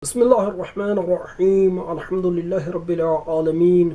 بسم اللہ الرحمن الرحیم الحمد للہ رب العالمین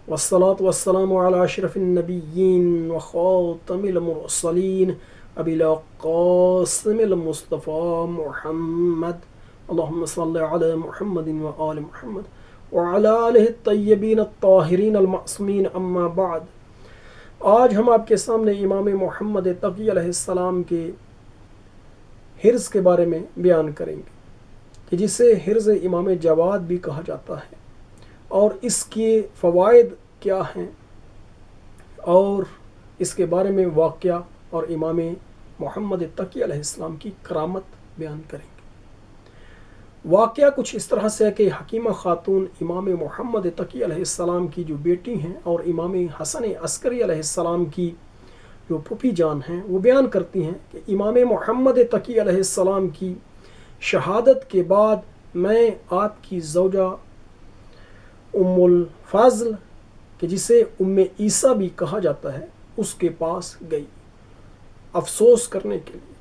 والصلاة والسلام علی اشرف النبیین وخاتم المرسلین ابی القاسم المصطفى محمد اللہم صل علی محمد وآل محمد وعلی آلہ الطیبین الطاہرین المعصومین اما بعد۔ آج ہم آپ کے سامنے امام محمد تقی علیہ السلام کے حرز کے بارے میں بیان کریں گے کہ جسے حرز امام جواد بھی کہا جاتا ہے، اور اس کے فوائد کیا ہیں اور اس کے بارے میں واقعہ اور امام محمد تقی علیہ السلام کی کرامت بیان کریں گے۔ واقعہ کچھ اس طرح سے ہے کہ حکیمہ خاتون امام محمد تقی علیہ السلام کی جو بیٹی ہیں اور امام حسن عسکری علیہ السلام کی جو پھوپھی جان ہیں، وہ بیان کرتی ہیں کہ امام محمد تقی علیہ السلام کی شہادت کے بعد میں آپ کی زوجہ ام الفضل کہ جسے ام عیسیٰ بھی کہا جاتا ہے اس کے پاس گئی افسوس کرنے کے لیے۔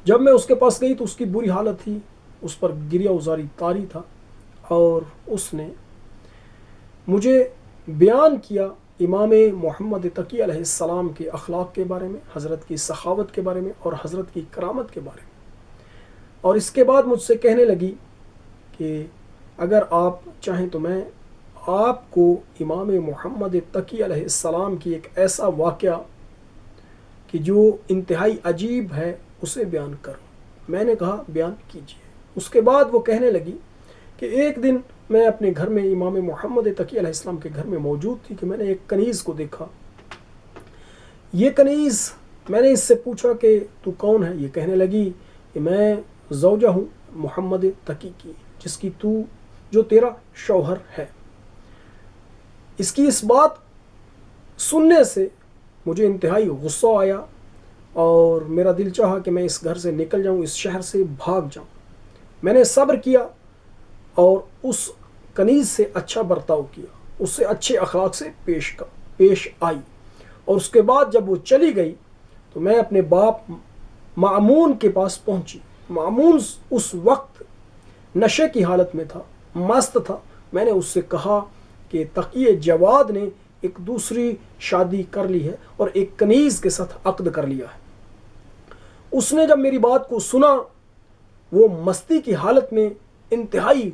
جب میں اس کے پاس گئی تو اس کی بری حالت تھی، اس پر گریہ وزاری طاری تھا، اور اس نے مجھے بیان کیا امام محمد تقی علیہ السلام کے اخلاق کے بارے میں، حضرت کی سخاوت کے بارے میں اور حضرت کی کرامت کے بارے میں، اور اس کے بعد مجھ سے کہنے لگی کہ اگر آپ چاہیں تو میں آپ کو امام محمد تقی علیہ السلام کی ایک ایسا واقعہ کہ جو انتہائی عجیب ہے اسے بیان کروں۔ میں نے کہا بیان کیجیے۔ اس کے بعد وہ کہنے لگی کہ ایک دن میں اپنے گھر میں امام محمد تقی علیہ السلام کے گھر میں موجود تھی کہ میں نے ایک کنیز کو دیکھا۔ یہ کنیز، میں نے اس سے پوچھا کہ تو کون ہے؟ یہ کہنے لگی کہ میں زوجہ ہوں محمد تقی کی، جس کی جو تیرا شوہر ہے۔ اس کی اس بات سننے سے مجھے انتہائی غصہ آیا اور میرا دل چاہا کہ میں اس گھر سے نکل جاؤں، اس شہر سے بھاگ جاؤں۔ میں نے صبر کیا اور اس کنیز سے اچھا برتاؤ کیا، اس سے اچھے اخلاق سے پیش آئی، اور اس کے بعد جب وہ چلی گئی تو میں اپنے باپ مامون کے پاس پہنچی۔ مامون اس وقت نشے کی حالت میں تھا، مست تھا۔ میں نے اس سے کہا کہ تقی جواد نے ایک دوسری شادی کر لی ہے اور ایک کنیز کے ساتھ عقد کر لیا ہے۔ اس نے جب میری بات کو سنا، وہ مستی کی حالت میں انتہائی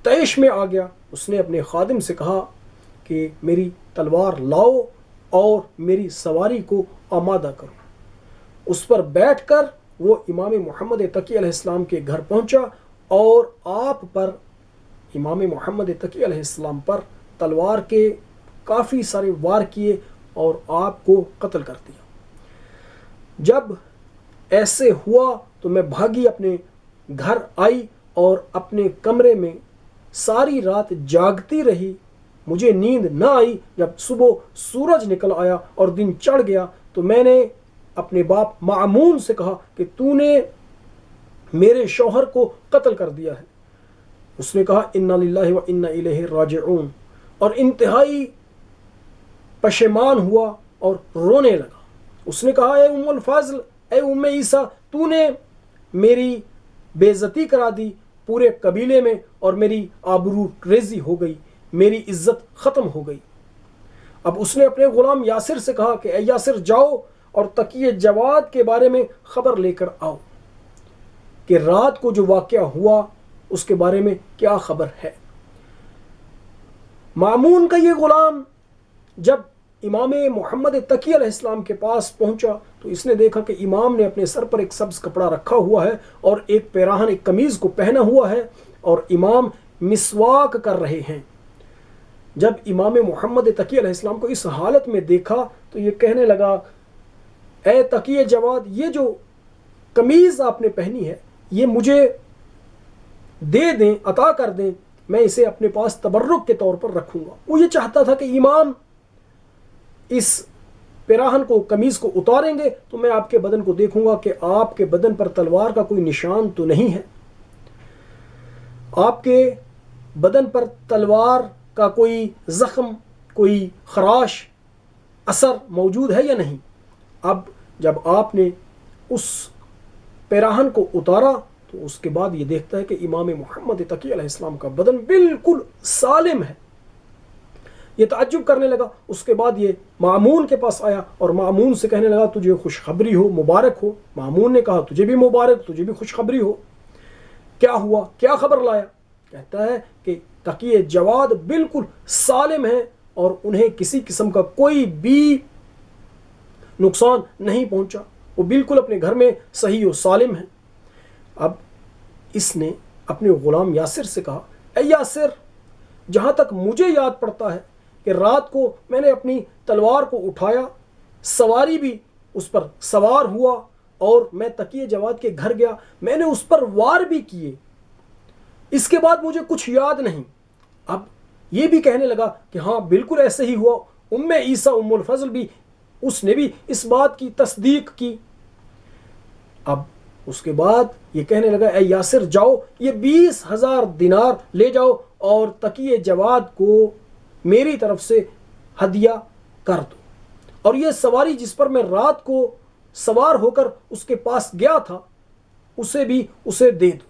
طیش میں آ گیا۔ اس نے اپنے خادم سے کہا کہ میری تلوار لاؤ اور میری سواری کو آمادہ کرو۔ اس پر بیٹھ کر وہ امام محمد تقی علیہ السلام کے گھر پہنچا اور امام محمد تقی علیہ السلام پر تلوار کے کافی سارے وار کیے اور آپ کو قتل کر دیا۔ جب ایسے ہوا تو میں بھاگی اپنے گھر آئی اور اپنے کمرے میں ساری رات جاگتی رہی۔ مجھے نیند نہ آئی۔ جب صبح سورج نکل آیا اور دن چڑھ گیا تو میں نے اپنے باپ مامون سے کہا کہ تو نے میرے شوہر کو قتل کر دیا ہے۔ اس نے کہا انا للہ و انا الیہ راجعون، اور انتہائی پشیمان ہوا اور رونے لگا۔ اس نے کہا اے ام الفضل، اے ام عیسیٰ، تو نے میری بے عزتی کرا دی پورے قبیلے میں، اور میری آبرو ریزی ہو گئی، میری عزت ختم ہو گئی۔ اب اس نے اپنے غلام یاسر سے کہا کہ اے یاسر، جاؤ اور تقی جواد کے بارے میں خبر لے کر آؤ کہ رات کو جو واقعہ ہوا اس کے بارے میں کیا خبر ہے۔ مامون کا یہ غلام جب امام محمد تقی علیہ السلام کے پاس پہنچا تو اس نے دیکھا کہ امام نے اپنے سر پر ایک سبز کپڑا رکھا ہوا ہے اور ایک پیراہن، ایک قمیض کو پہنا ہوا ہے، اور امام مسواک کر رہے ہیں۔ جب امام محمد تقی علیہ السلام کو اس حالت میں دیکھا تو یہ کہنے لگا اے تقی جواد، یہ جو قمیض آپ نے پہنی ہے یہ مجھے دے دیں، عطا کر دیں، میں اسے اپنے پاس تبرک کے طور پر رکھوں گا۔ وہ یہ چاہتا تھا کہ امام اس پیراہن کو، قمیض کو اتاریں گے تو میں آپ کے بدن کو دیکھوں گا کہ آپ کے بدن پر تلوار کا کوئی نشان تو نہیں ہے، آپ کے بدن پر تلوار کا کوئی زخم، کوئی خراش، اثر موجود ہے یا نہیں۔ اب جب آپ نے اس پیراہن کو اتارا تو اس کے بعد یہ دیکھتا ہے کہ امام محمد تقی علیہ السلام کا بدن بالکل سالم ہے. یہ تعجب کرنے لگا. اس کے بعد یہ مامون کے پاس آیا اور مامون سے کہنے لگا تجھے خوشخبری ہو، مبارک ہو. مامون نے کہا تجھے بھی مبارک، تجھے بھی خوشخبری ہو. کیا ہوا؟ کیا خبر لایا؟ کہتا ہے کہ تقی جواد بالکل سالم ہیں اور انہیں کسی قسم کا کوئی بھی نقصان نہیں پہنچا، وہ بالکل اپنے گھر میں صحیح و سالم ہیں. اب اس نے اپنے غلام یاسر سے کہا اے یاسر، جہاں تک مجھے یاد پڑتا ہے کہ رات کو میں نے اپنی تلوار کو اٹھایا، سواری بھی اس پر سوار ہوا اور میں تقی جواد کے گھر گیا، میں نے اس پر وار بھی کیے، اس کے بعد مجھے کچھ یاد نہیں. اب یہ بھی کہنے لگا کہ ہاں بالکل ایسے ہی ہوا. عیسیٰ الفضل بھی، اس نے بھی اس بات کی تصدیق کی. اب اس کے بعد یہ کہنے لگا اے یاسر جاؤ، یہ 20,000 دینار لے جاؤ اور تقی جواد کو میری طرف سے ہدیہ کر دو، اور یہ سواری جس پر میں رات کو سوار ہو کر اس کے پاس گیا تھا اسے بھی اسے دے دو.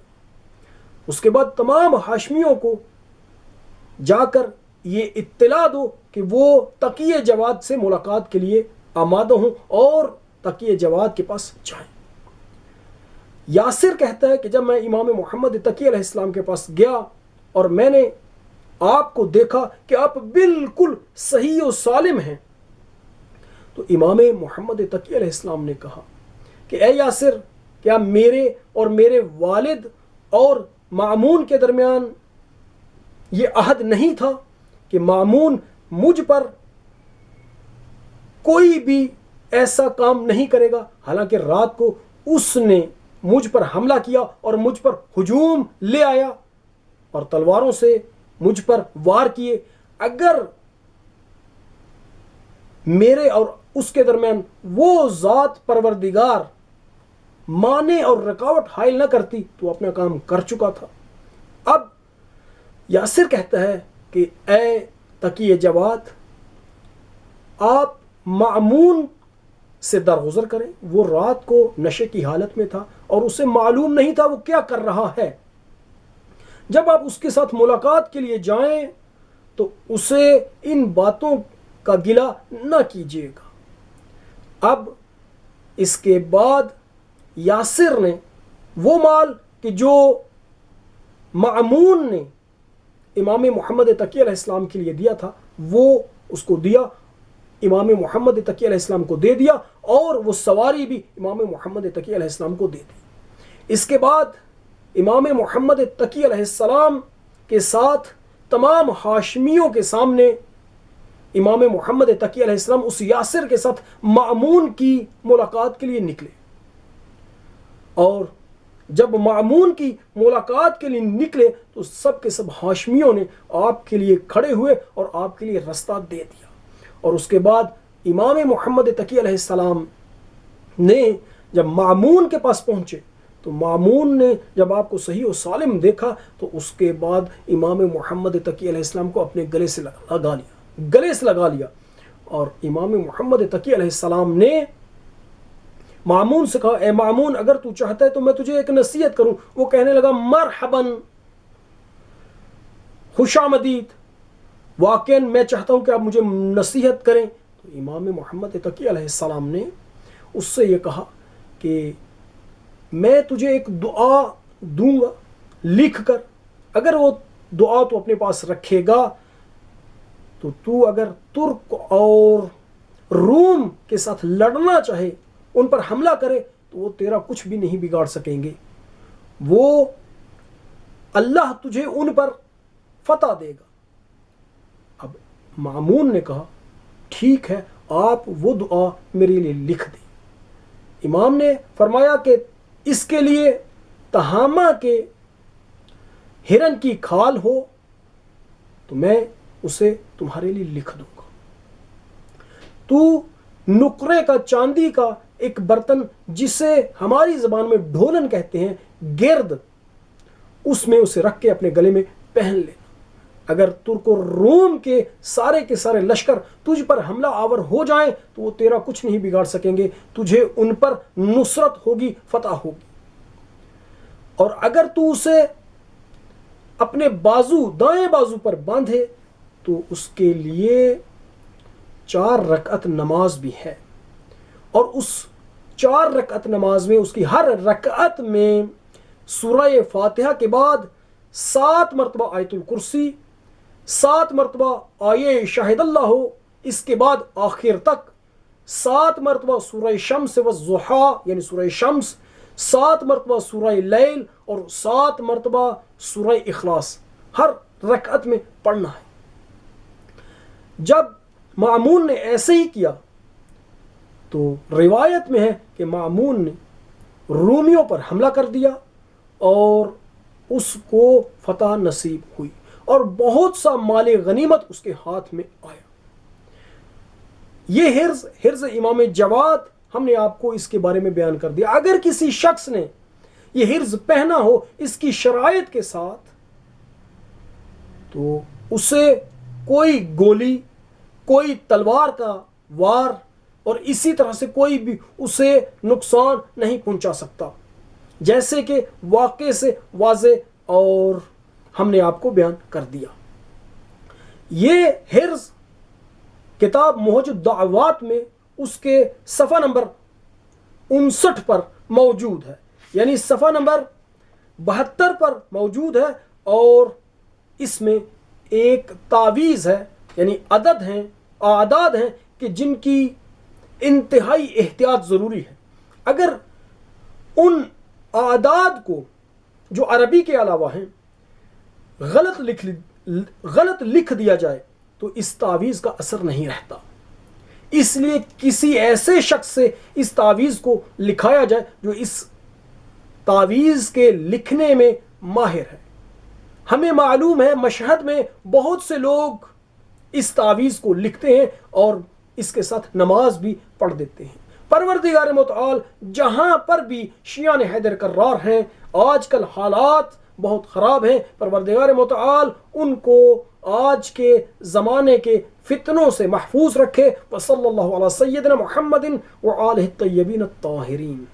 اس کے بعد تمام ہاشمیوں کو جا کر یہ اطلاع دو کہ وہ تقی جواد سے ملاقات کے لیے آمادہ ہوں اور تقی جواد کے پاس جائیں. یاسر کہتا ہے کہ جب میں امام محمد تقی علیہ السلام کے پاس گیا اور میں نے آپ کو دیکھا کہ آپ بالکل صحیح و سالم ہیں، تو امام محمد تقی علیہ السلام نے کہا کہ اے یاسر، کیا میرے اور میرے والد اور مامون کے درمیان یہ عہد نہیں تھا کہ مامون مجھ پر کوئی بھی ایسا کام نہیں کرے گا؟ حالانکہ رات کو اس نے مجھ پر حملہ کیا اور مجھ پر ہجوم لے آیا اور تلواروں سے مجھ پر وار کیے. اگر میرے اور اس کے درمیان وہ ذات پروردگار مانے اور رکاوٹ حائل نہ کرتی تو اپنا کام کر چکا تھا. اب یاسر کہتا ہے کہ اے تقی جواد، آپ مامون سے درگزر کریں. وہ رات کو نشے کی حالت میں تھا اور اسے معلوم نہیں تھا وہ کیا کر رہا ہے. جب آپ اس کے ساتھ ملاقات کے لیے جائیں تو اسے ان باتوں کا گلہ نہ کیجیے گا. اب اس کے بعد یاسر نے وہ مال کہ جو مامون نے امام محمد تقی علیہ السلام کے لیے دیا تھا وہ اس کو دیا، امام محمد تقی علیہ السلام کو دے دیا، اور وہ سواری بھی امام محمد تقی علیہ السلام کو دے دی. اس کے بعد امام محمد تقی علیہ السلام کے ساتھ تمام ہاشمیوں کے سامنے امام محمد تقی علیہ السلام اس یاسر کے ساتھ مامون کی ملاقات کے لیے نکلے. اور جب مامون کی ملاقات کے لیے نکلے تو سب کے سب ہاشمیوں نے آپ کے لیے کھڑے ہوئے اور آپ کے لیے رستہ دے دیا. اور اس کے بعد امام محمد تقی علیہ السلام نے جب مامون کے پاس پہنچے تو مامون نے جب آپ کو صحیح و سالم دیکھا تو اس کے بعد امام محمد تقی علیہ السلام کو اپنے گلے سے لگا لیا. اور امام محمد تقی علیہ السلام نے مامون سے کہا اے مامون، اگر تو چاہتا ہے تو میں تجھے ایک نصیحت کروں. وہ کہنے لگا مرحباً، خوش آمدید، واقعاً میں چاہتا ہوں کہ آپ مجھے نصیحت کریں. تو امام محمد تقی علیہ السلام نے اس سے یہ کہا کہ میں تجھے ایک دعا دوں گا لکھ کر، اگر وہ دعا تو اپنے پاس رکھے گا تو اگر ترک اور روم کے ساتھ لڑنا چاہے، ان پر حملہ کرے، تو وہ تیرا کچھ بھی نہیں بگاڑ سکیں گے. وہ اللہ تجھے ان پر فتح دے گا. اب مامون نے کہا ٹھیک ہے، آپ وہ دعا میرے لیے لکھ دیں. امام نے فرمایا کہ اس کے لیے تہامہ کے ہرن کی کھال ہو تو میں اسے تمہارے لیے لکھ دوں گا. تو نقرے کا چاندی کا ایک برتن جسے ہماری زبان میں ڈھولن کہتے ہیں، گرد، اس میں اسے رکھ کے اپنے گلے میں پہن لینا. اگر ترک و روم کے سارے لشکر تجھ پر حملہ آور ہو جائیں تو وہ تیرا کچھ نہیں بگاڑ سکیں گے، تجھے ان پر نصرت ہوگی، فتح ہوگی. اور اگر تو اسے اپنے بازو دائیں بازو پر باندھے تو اس کے لیے 4 رکعت نماز بھی ہے، اور اس 4 رکعت نماز میں اس کی ہر رکعت میں سورہ فاتحہ کے بعد 7 مرتبہ آیت الکرسی، 7 مرتبہ آیے شاہد اللہ ہو، اس کے بعد آخر تک 7 مرتبہ سورہ شمس والضحیٰ یعنی سورہ شمس، 7 مرتبہ سورہ لیل اور 7 مرتبہ سورہ اخلاص ہر رکعت میں پڑھنا ہے۔ جب مأمون نے ایسے ہی کیا تو روایت میں ہے کہ مأمون نے رومیوں پر حملہ کر دیا اور اس کو فتح نصیب ہوئی اور بہت سا مال غنیمت اس کے ہاتھ میں آیا۔ یہ حرز امام جواد ہم نے آپ کو اس کے بارے میں بیان کر دیا۔ اگر کسی شخص نے یہ حرز پہنا ہو اس کی شرائط کے ساتھ تو اسے کوئی گولی، کوئی تلوار کا وار اور اسی طرح سے کوئی بھی اسے نقصان نہیں پہنچا سکتا، جیسے کہ واقعے سے واضح اور ہم نے آپ کو بیان کر دیا۔ یہ حرز کتاب محج الدعوات میں اس کے صفحہ نمبر 59 پر موجود ہے، یعنی صفحہ نمبر 72 پر موجود ہے، اور اس میں ایک تعویذ ہے، یعنی اعداد ہیں کہ جن کی انتہائی احتیاط ضروری ہے۔ اگر ان اعداد کو جو عربی کے علاوہ ہیں غلط لکھ دیا جائے تو اس تعویذ کا اثر نہیں رہتا، اس لیے کسی ایسے شخص سے اس تعویذ کو لکھایا جائے جو اس تعویذ کے لکھنے میں ماہر ہے۔ ہمیں معلوم ہے مشہد میں بہت سے لوگ اس تعویذ کو لکھتے ہیں اور اس کے ساتھ نماز بھی پڑھ دیتے ہیں۔ پروردگار متعال جہاں پر بھی شیعان حیدر کرار ہیں، آج کل حالات بہت خراب ہیں، پروردگار متعال ان کو آج کے زمانے کے فتنوں سے محفوظ رکھے۔ وصلی اللہ علی سیدنا محمد وآلہ الطیبین الطاہرین۔